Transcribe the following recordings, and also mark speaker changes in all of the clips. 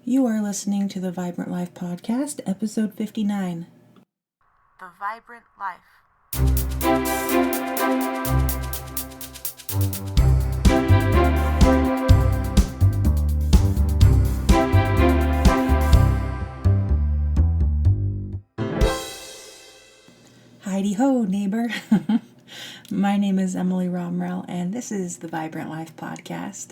Speaker 1: You are listening to the Vibrant Life Podcast, episode 59.
Speaker 2: The Vibrant Life.
Speaker 1: Heidi ho, neighbor. My name is Emily Romrell, and this is the Vibrant Life Podcast.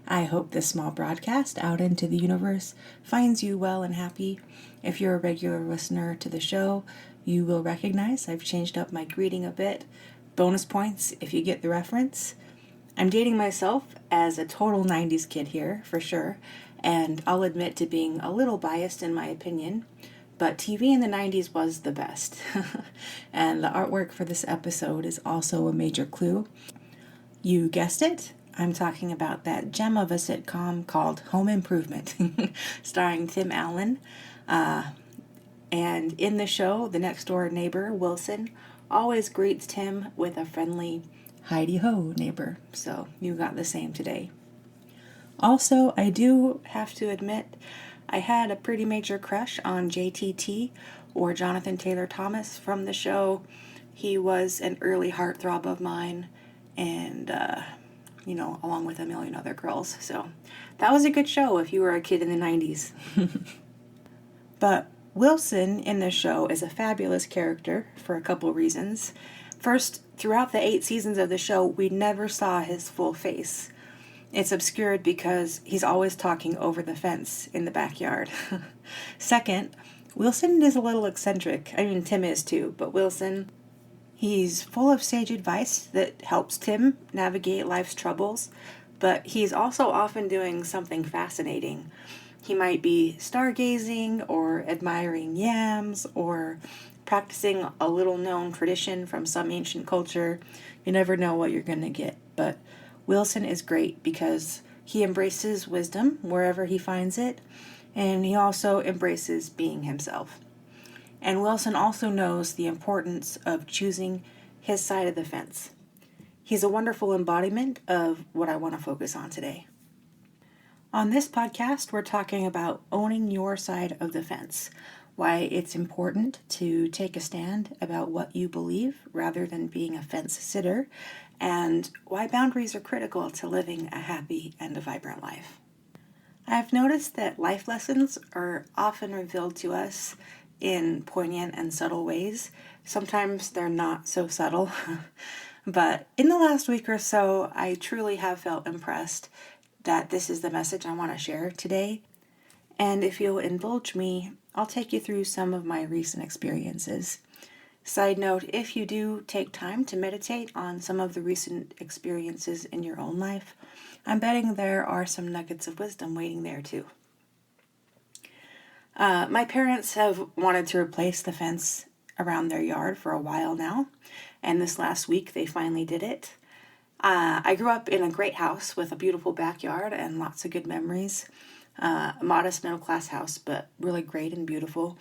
Speaker 1: I hope this small broadcast out into the universe finds you well and happy. If you're a regular listener to the show, you will recognize I've changed up my greeting a bit. Bonus points if you get the reference. I'm dating myself as a total 90s kid here, for sure, and I'll admit to being a little biased in my opinion. But TV in the 90s was the best. And the artwork for this episode is also a major clue. You guessed it, I'm talking about that gem of a sitcom called Home Improvement, starring Tim Allen. And in the show, the next door neighbor, Wilson, always greets Tim with a friendly Heidi ho, neighbor. So you got the same today. Also, I do have to admit, I had a pretty major crush on JTT, or Jonathan Taylor Thomas, from the show. He was an early heartthrob of mine, and, along with a million other girls. So that was a good show if you were a kid in the 90s. But Wilson in the show is a fabulous character for a couple reasons. First, throughout the 8 seasons of the show, we never saw his full face. It's obscured because he's always talking over the fence in the backyard. Second, Wilson is a little eccentric. I mean, Tim is too, but Wilson, he's full of sage advice that helps Tim navigate life's troubles, but he's also often doing something fascinating. He might be stargazing or admiring yams or practicing a little-known tradition from some ancient culture. You never know what you're going to get, but Wilson is great because he embraces wisdom wherever he finds it, and he also embraces being himself. And Wilson also knows the importance of choosing his side of the fence. He's a wonderful embodiment of what I want to focus on today. On this podcast, we're talking about owning your side of the fence, why it's important to take a stand about what you believe rather than being a fence sitter, and why boundaries are critical to living a happy and a vibrant life. I've noticed that life lessons are often revealed to us in poignant and subtle ways. Sometimes they're not so subtle, but in the last week or so, I truly have felt impressed that this is the message I want to share today. And if you'll indulge me, I'll take you through some of my recent experiences. Side note, if you do take time to meditate on some of the recent experiences in your own life, I'm betting there are some nuggets of wisdom waiting there too. My parents have wanted to replace the fence around their yard for a while now, and this last week they finally did it. I grew up in a great house with a beautiful backyard and lots of good memories. A modest middle-class house, but really great and beautiful.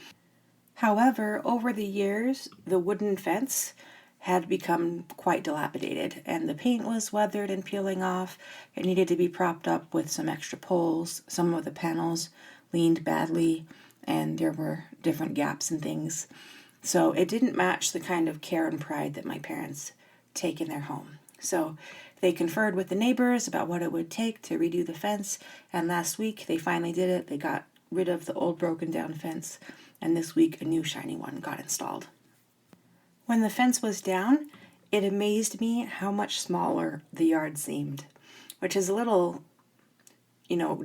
Speaker 1: However, over the years, the wooden fence had become quite dilapidated, and the paint was weathered and peeling off. It needed to be propped up with some extra poles. Some of the panels leaned badly, and there were different gaps and things. So it didn't match the kind of care and pride that my parents take in their home. So they conferred with the neighbors about what it would take to redo the fence, and last week they finally did it. They got rid of the old broken down fence, and this week a new shiny one got installed. When the fence was down, it amazed me how much smaller the yard seemed, which is a little,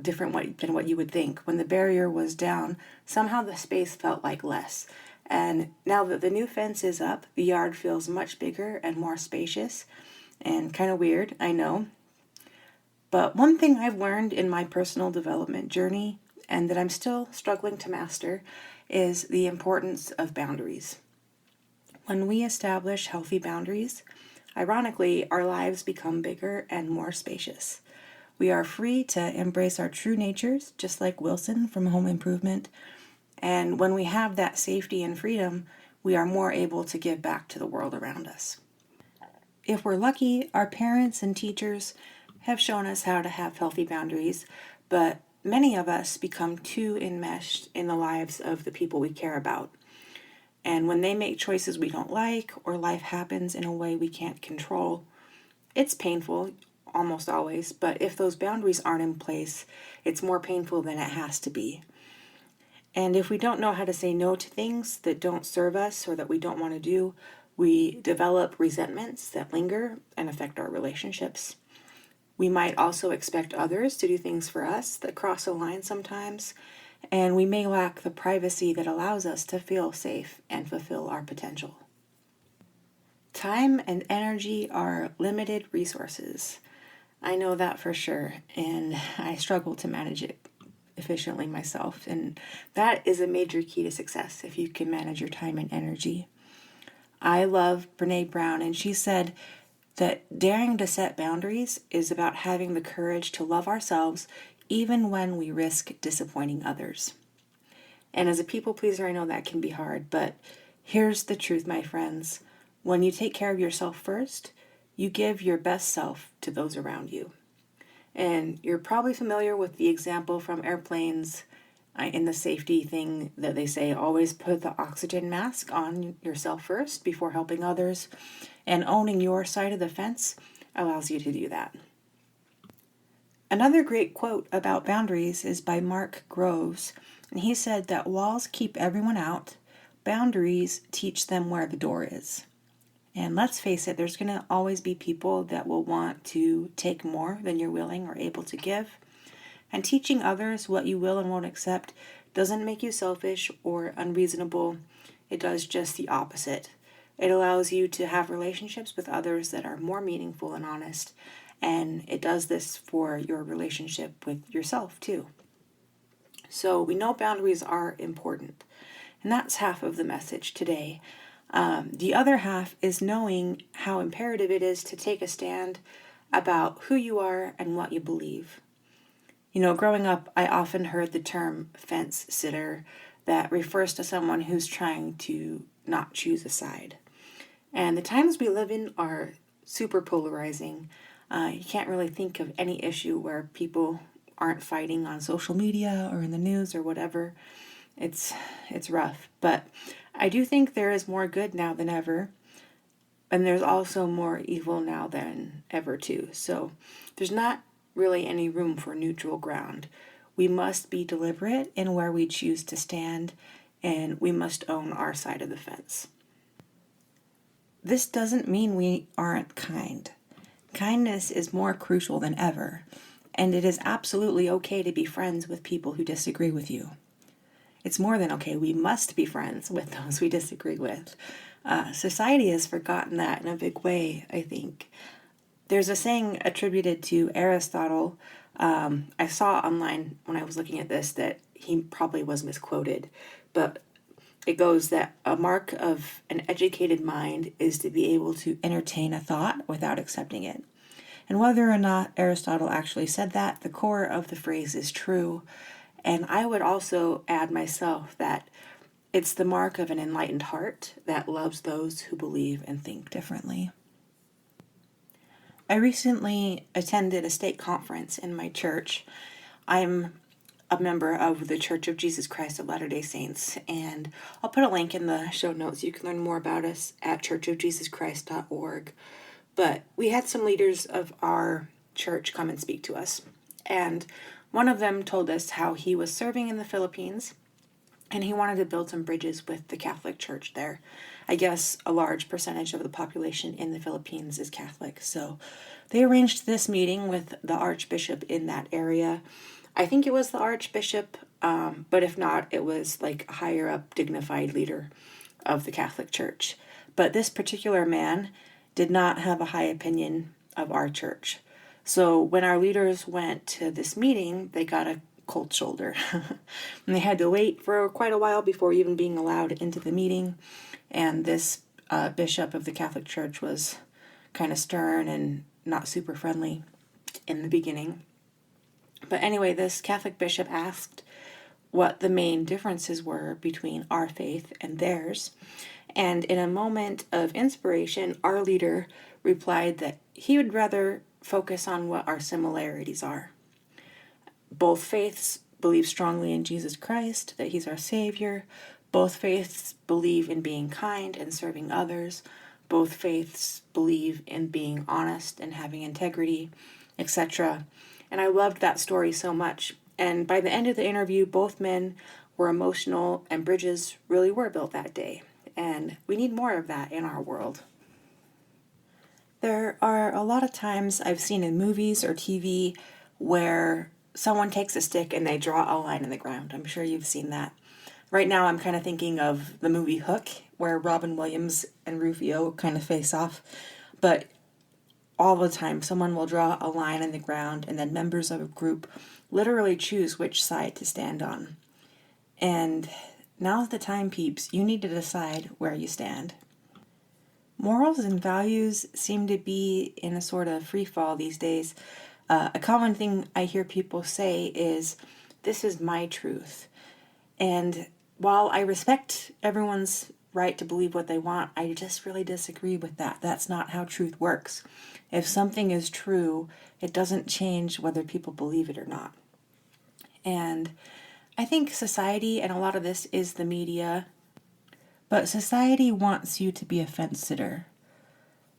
Speaker 1: different than what you would think. When the barrier was down, somehow the space felt like less. And now that the new fence is up, the yard feels much bigger and more spacious, and kind of weird, I know. But one thing I've learned in my personal development journey, and that I'm still struggling to master, is the importance of boundaries. When we establish healthy boundaries, ironically, our lives become bigger and more spacious. We are free to embrace our true natures, just like Wilson from Home Improvement. And when we have that safety and freedom, we are more able to give back to the world around us. If we're lucky, our parents and teachers have shown us how to have healthy boundaries, but many of us become too enmeshed in the lives of the people we care about. And when they make choices we don't like, or life happens in a way we can't control, it's painful, almost always, but if those boundaries aren't in place, it's more painful than it has to be. And if we don't know how to say no to things that don't serve us or that we don't want to do, we develop resentments that linger and affect our relationships. We might also expect others to do things for us that cross a line sometimes, and we may lack the privacy that allows us to feel safe and fulfill our potential. Time and energy are limited resources. I know that for sure, and I struggle to manage it efficiently myself. And that is a major key to success if you can manage your time and energy. I love Brene Brown, and she said that daring to set boundaries is about having the courage to love ourselves even when we risk disappointing others. And as a people pleaser, I know that can be hard, but here's the truth, my friends. When you take care of yourself first, you give your best self to those around you. And you're probably familiar with the example from airplanes in the safety thing that they say, always put the oxygen mask on yourself first before helping others. And owning your side of the fence allows you to do that. Another great quote about boundaries is by Mark Groves. And he said that walls keep everyone out, boundaries teach them where the door is. And let's face it, there's going to always be people that will want to take more than you're willing or able to give. And teaching others what you will and won't accept doesn't make you selfish or unreasonable. It does just the opposite. It allows you to have relationships with others that are more meaningful and honest. And it does this for your relationship with yourself too. So we know boundaries are important. And that's half of the message today. The other half is knowing how imperative it is to take a stand about who you are and what you believe. You know, growing up, I often heard the term fence sitter that refers to someone who's trying to not choose a side. And the times we live in are super polarizing. You can't really think of any issue where people aren't fighting on social media or in the news or whatever. It's rough, but I do think there is more good now than ever, and there's also more evil now than ever too. So there's not really any room for neutral ground. We must be deliberate in where we choose to stand, and we must own our side of the fence. This doesn't mean we aren't kind. Kindness is more crucial than ever, and it is absolutely okay to be friends with people who disagree with you. It's more than okay. We must be friends with those we disagree with. Society has forgotten that in a big way, I think. There's a saying attributed to Aristotle. I saw online when I was looking at this that he probably was misquoted, but it goes that a mark of an educated mind is to be able to entertain a thought without accepting it. And whether or not Aristotle actually said that, the core of the phrase is true. And I would also add myself that it's the mark of an enlightened heart that loves those who believe and think differently. I recently attended a stake conference in my church. I'm a member of the Church of Jesus Christ of Latter-day Saints, and I'll put a link in the show notes. You can learn more about us at churchofjesuschrist.org. But we had some leaders of our church come and speak to us, and one of them told us how he was serving in the Philippines and he wanted to build some bridges with the Catholic Church there. I guess a large percentage of the population in the Philippines is Catholic. So they arranged this meeting with the Archbishop in that area. I think it was the Archbishop, but if not, it was like a higher up dignified leader of the Catholic Church. But this particular man did not have a high opinion of our church. So when our leaders went to this meeting, they got a cold shoulder. And they had to wait for quite a while before even being allowed into the meeting. And this bishop of the Catholic Church was kind of stern and not super friendly in the beginning. But anyway, this Catholic bishop asked what the main differences were between our faith and theirs. And in a moment of inspiration, our leader replied that he would rather focus on what our similarities are. Both faiths believe strongly in Jesus Christ, that he's our Savior. Both faiths believe in being kind and serving others. Both faiths believe in being honest and having integrity, etc. And I loved that story so much. And by the end of the interview, both men were emotional and bridges really were built that day. And we need more of that in our world. There are a lot of times I've seen in movies or TV where someone takes a stick and they draw a line in the ground. I'm sure you've seen that. Right now I'm kind of thinking of the movie Hook, where Robin Williams and Rufio kind of face off. But all the time someone will draw a line in the ground and then members of a group literally choose which side to stand on. And now's the time, peeps. You need to decide where you stand. Morals and values seem to be in a sort of free fall these days. A common thing I hear people say is, "This is my truth." And while I respect everyone's right to believe what they want, I just really disagree with that. That's not how truth works. If something is true, it doesn't change whether people believe it or not. And I think society, and a lot of this is the media, but society wants you to be a fence sitter.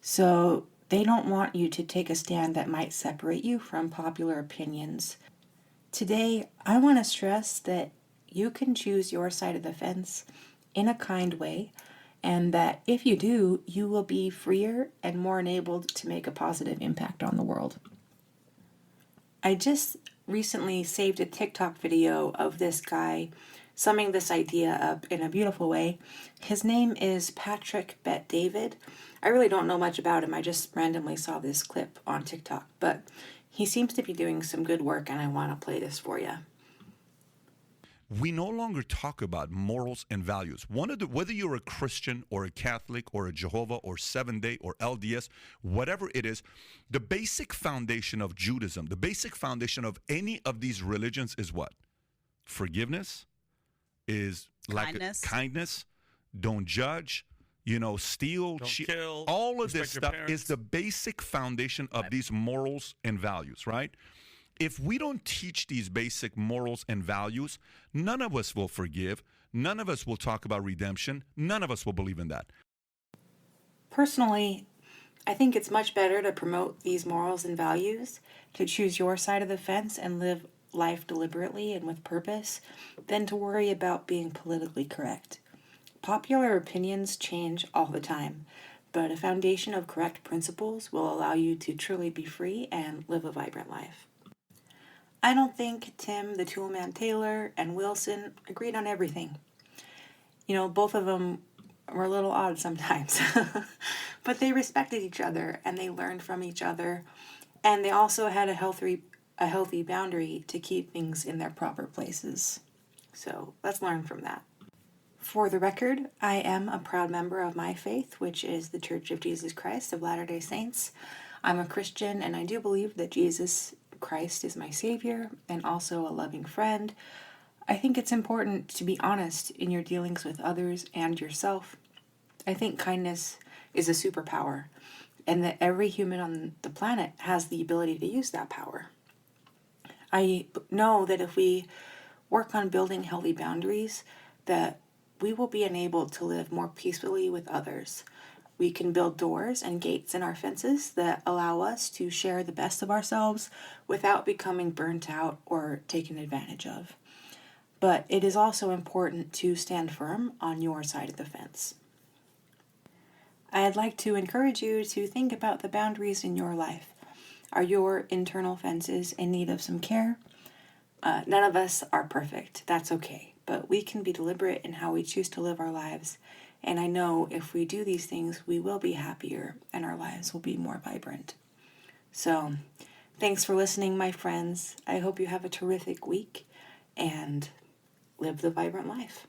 Speaker 1: So they don't want you to take a stand that might separate you from popular opinions. Today, I want to stress that you can choose your side of the fence in a kind way, and that if you do, you will be freer and more enabled to make a positive impact on the world. I just recently saved a TikTok video of this guy summing this idea up in a beautiful way. His name is Patrick Bet David. I really don't know much about him. I just randomly saw this clip on TikTok, but he seems to be doing some good work, and I want to play this for you.
Speaker 3: We no longer talk about morals and values. Whether you're a Christian or a Catholic or a Jehovah or Seventh-day or LDS, whatever it is, the basic foundation of Judaism, the basic foundation of any of these religions is what? Forgiveness, is kindness, don't judge, steal,
Speaker 4: don't kill,
Speaker 3: all of this
Speaker 4: respect your
Speaker 3: stuff
Speaker 4: parents.
Speaker 3: is the basic foundation of these morals and values, right? If we don't teach these basic morals and values, none of us will forgive. None of us will talk about redemption. None of us will believe in that.
Speaker 1: Personally, I think it's much better to promote these morals and values, to choose your side of the fence and live life deliberately and with purpose, than to worry about being politically correct. Popular opinions change all the time, but a foundation of correct principles will allow you to truly be free and live a vibrant life. I don't think Tim the Toolman Taylor and Wilson agreed on everything. Both of them were a little odd sometimes, but they respected each other and they learned from each other, and they also had a healthy boundary to keep things in their proper places. So let's learn from that. For the record, I am a proud member of my faith, which is the Church of Jesus Christ of Latter-day Saints. I'm a Christian, and I do believe that Jesus Christ is my Savior and also a loving friend. I think it's important to be honest in your dealings with others and yourself. I think kindness is a superpower, and that every human on the planet has the ability to use that power. I know that if we work on building healthy boundaries, that we will be enabled to live more peacefully with others. We can build doors and gates in our fences that allow us to share the best of ourselves without becoming burnt out or taken advantage of. But it is also important to stand firm on your side of the fence. I'd like to encourage you to think about the boundaries in your life. Are your internal fences in need of some care? None of us are perfect. That's okay. But we can be deliberate in how we choose to live our lives. And I know if we do these things, we will be happier and our lives will be more vibrant. So, thanks for listening, my friends. I hope you have a terrific week and live the vibrant life.